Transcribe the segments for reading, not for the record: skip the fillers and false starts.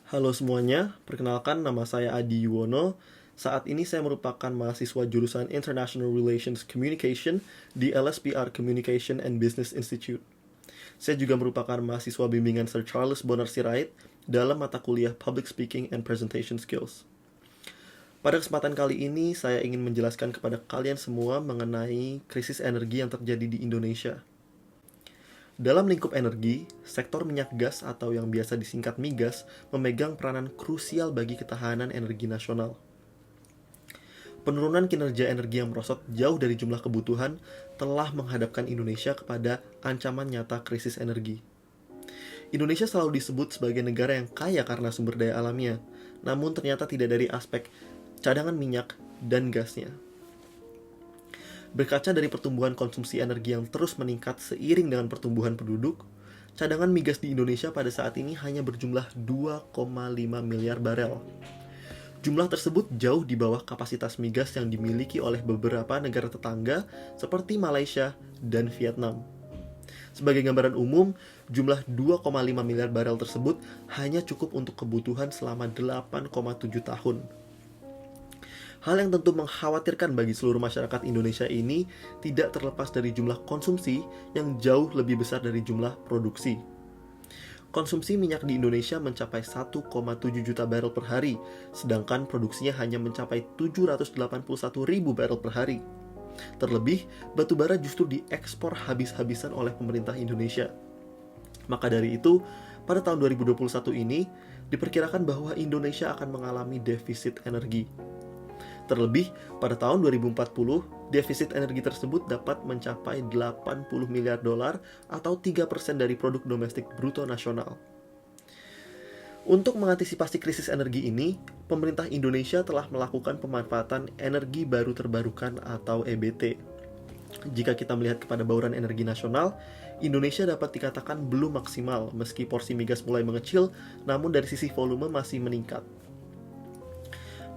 Halo semuanya, perkenalkan nama saya Adi Yuwono. Saat ini saya merupakan mahasiswa jurusan International Relations Communication di LSPR Communication and Business Institute. Saya juga merupakan mahasiswa bimbingan Sir Charles Bonar Sirait dalam mata kuliah Public Speaking and Presentation Skills. Pada kesempatan kali ini, saya ingin menjelaskan kepada kalian semua mengenai krisis energi yang terjadi di Indonesia. Dalam lingkup energi, sektor minyak gas atau yang biasa disingkat migas memegang peranan krusial bagi ketahanan energi nasional. Penurunan kinerja energi yang merosot jauh dari jumlah kebutuhan telah menghadapkan Indonesia kepada ancaman nyata krisis energi. Indonesia selalu disebut sebagai negara yang kaya karena sumber daya alamnya, namun ternyata tidak dari aspek cadangan minyak dan gasnya. Berkaca dari pertumbuhan konsumsi energi yang terus meningkat seiring dengan pertumbuhan penduduk, cadangan migas di Indonesia pada saat ini hanya berjumlah 2,5 miliar barel. Jumlah tersebut jauh di bawah kapasitas migas yang dimiliki oleh beberapa negara tetangga seperti Malaysia dan Vietnam. Sebagai gambaran umum, jumlah 2,5 miliar barel tersebut hanya cukup untuk kebutuhan selama 8,7 tahun. Hal yang tentu mengkhawatirkan bagi seluruh masyarakat Indonesia ini tidak terlepas dari jumlah konsumsi yang jauh lebih besar dari jumlah produksi. Konsumsi minyak di Indonesia mencapai 1,7 juta barel per hari, sedangkan produksinya hanya mencapai 781 ribu barel per hari. Terlebih, batu bara justru diekspor habis-habisan oleh pemerintah Indonesia. Maka dari itu, pada tahun 2021 ini, diperkirakan bahwa Indonesia akan mengalami defisit energi. Terlebih, pada tahun 2040, defisit energi tersebut dapat mencapai 80 miliar dolar atau 3% dari produk domestik bruto nasional. Untuk mengantisipasi krisis energi ini, pemerintah Indonesia telah melakukan pemanfaatan energi baru terbarukan atau EBT. Jika kita melihat kepada bauran energi nasional, Indonesia dapat dikatakan belum maksimal meski porsi migas mulai mengecil, namun dari sisi volume masih meningkat.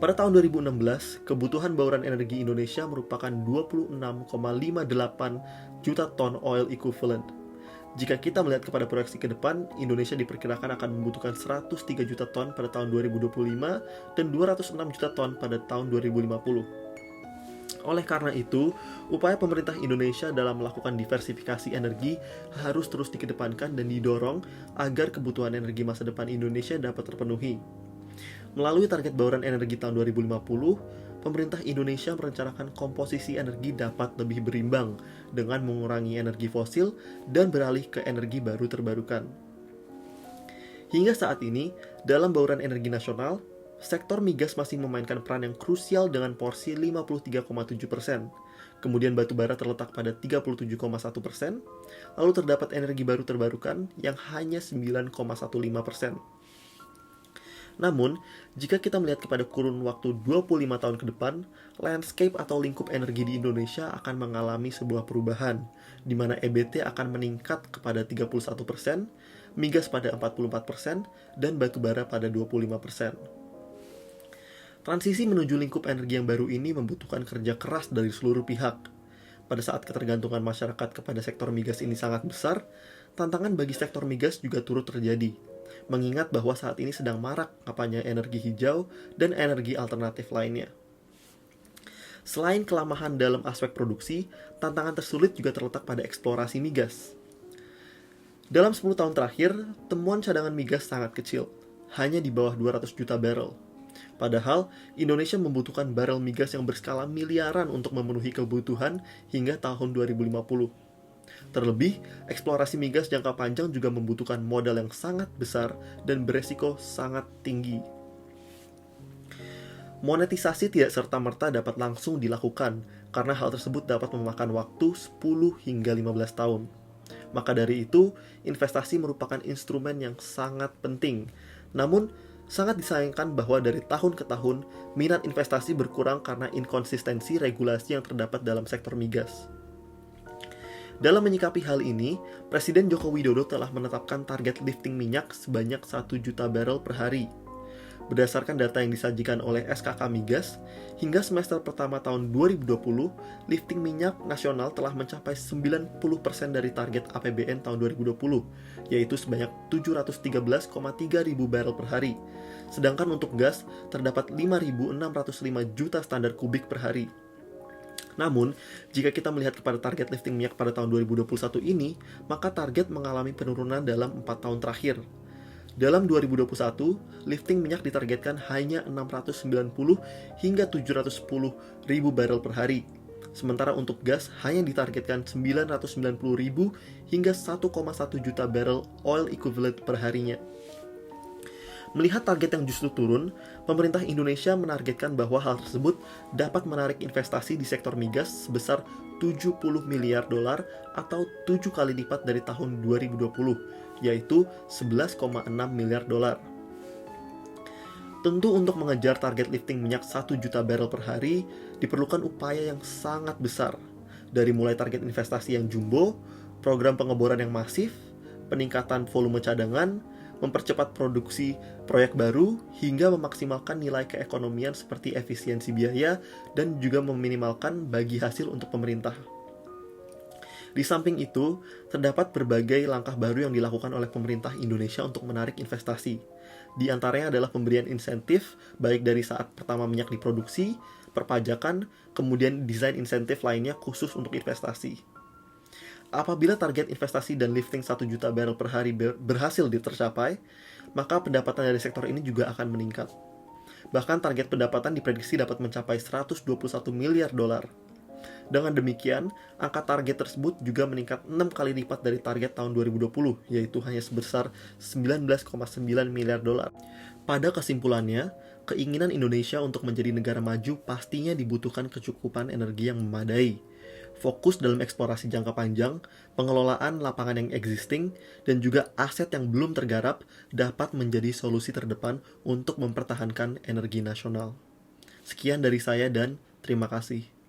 Pada tahun 2016, kebutuhan bauran energi Indonesia merupakan 26,58 juta ton oil equivalent. Jika kita melihat kepada proyeksi ke depan, Indonesia diperkirakan akan membutuhkan 103 juta ton pada tahun 2025 dan 206 juta ton pada tahun 2050. Oleh karena itu, upaya pemerintah Indonesia dalam melakukan diversifikasi energi harus terus dikedepankan dan didorong agar kebutuhan energi masa depan Indonesia dapat terpenuhi. Melalui target bauran energi tahun 2050, pemerintah Indonesia merencanakan komposisi energi dapat lebih berimbang dengan mengurangi energi fosil dan beralih ke energi baru terbarukan. Hingga saat ini, dalam bauran energi nasional, sektor migas masih memainkan peran yang krusial dengan porsi 53,7%. Kemudian batu bara terletak pada 37,1%, lalu terdapat energi baru terbarukan yang hanya 9,15%. Namun, jika kita melihat kepada kurun waktu 25 tahun ke depan, landscape atau lingkup energi di Indonesia akan mengalami sebuah perubahan, di mana EBT akan meningkat kepada 31%, migas pada 44%, dan batu bara pada 25%. Transisi menuju lingkup energi yang baru ini membutuhkan kerja keras dari seluruh pihak. Pada saat ketergantungan masyarakat kepada sektor migas ini sangat besar, tantangan bagi sektor migas juga turut terjadi, mengingat bahwa saat ini sedang marak apanya energi hijau dan energi alternatif lainnya. Selain kelemahan dalam aspek produksi, tantangan tersulit juga terletak pada eksplorasi migas. Dalam 10 tahun terakhir, temuan cadangan migas sangat kecil, hanya di bawah 200 juta barel. Padahal, Indonesia membutuhkan barel migas yang berskala miliaran untuk memenuhi kebutuhan hingga tahun 2050. Terlebih, eksplorasi migas jangka panjang juga membutuhkan modal yang sangat besar dan beresiko sangat tinggi. Monetisasi tidak serta-merta dapat langsung dilakukan, karena hal tersebut dapat memakan waktu 10 hingga 15 tahun. Maka dari itu, investasi merupakan instrumen yang sangat penting. Namun, sangat disayangkan bahwa dari tahun ke tahun, minat investasi berkurang karena inkonsistensi regulasi yang terdapat dalam sektor migas. Dalam menyikapi hal ini, Presiden Joko Widodo telah menetapkan target lifting minyak sebanyak 1 juta barel per hari. Berdasarkan data yang disajikan oleh SKK Migas, hingga semester pertama tahun 2020, lifting minyak nasional telah mencapai 90% dari target APBN tahun 2020, yaitu sebanyak 713,3 ribu barel per hari. Sedangkan untuk gas, terdapat 5.605 juta standar kubik per hari. Namun, jika kita melihat kepada target lifting minyak pada tahun 2021 ini, maka target mengalami penurunan dalam 4 tahun terakhir. Dalam 2021, lifting minyak ditargetkan hanya 690 hingga 710 ribu barel per hari. Sementara untuk gas hanya ditargetkan 990 ribu hingga 1,1 juta barel oil equivalent per harinya. Melihat target yang justru turun, pemerintah Indonesia menargetkan bahwa hal tersebut dapat menarik investasi di sektor migas sebesar 70 miliar dolar atau 7 kali lipat dari tahun 2020, yaitu 11,6 miliar dolar. Tentu untuk mengejar target lifting minyak 1 juta barel per hari, diperlukan upaya yang sangat besar, dari mulai target investasi yang jumbo, program pengeboran yang masif, peningkatan volume cadangan, mempercepat produksi proyek baru, hingga memaksimalkan nilai keekonomian seperti efisiensi biaya dan juga meminimalkan bagi hasil untuk pemerintah. Di samping itu, terdapat berbagai langkah baru yang dilakukan oleh pemerintah Indonesia untuk menarik investasi. Di antaranya adalah pemberian insentif, baik dari saat pertama minyak diproduksi, perpajakan, kemudian desain insentif lainnya khusus untuk investasi. Apabila target investasi dan lifting 1 juta barel per hari berhasil tercapai, maka pendapatan dari sektor ini juga akan meningkat. Bahkan target pendapatan diprediksi dapat mencapai 121 miliar dolar. Dengan demikian, angka target tersebut juga meningkat 6 kali lipat dari target tahun 2020, yaitu hanya sebesar 19,9 miliar dolar. Pada kesimpulannya, keinginan Indonesia untuk menjadi negara maju pastinya dibutuhkan kecukupan energi yang memadai, fokus dalam eksplorasi jangka panjang, pengelolaan lapangan yang existing, dan juga aset yang belum tergarap dapat menjadi solusi terdepan untuk mempertahankan energi nasional. Sekian dari saya dan terima kasih.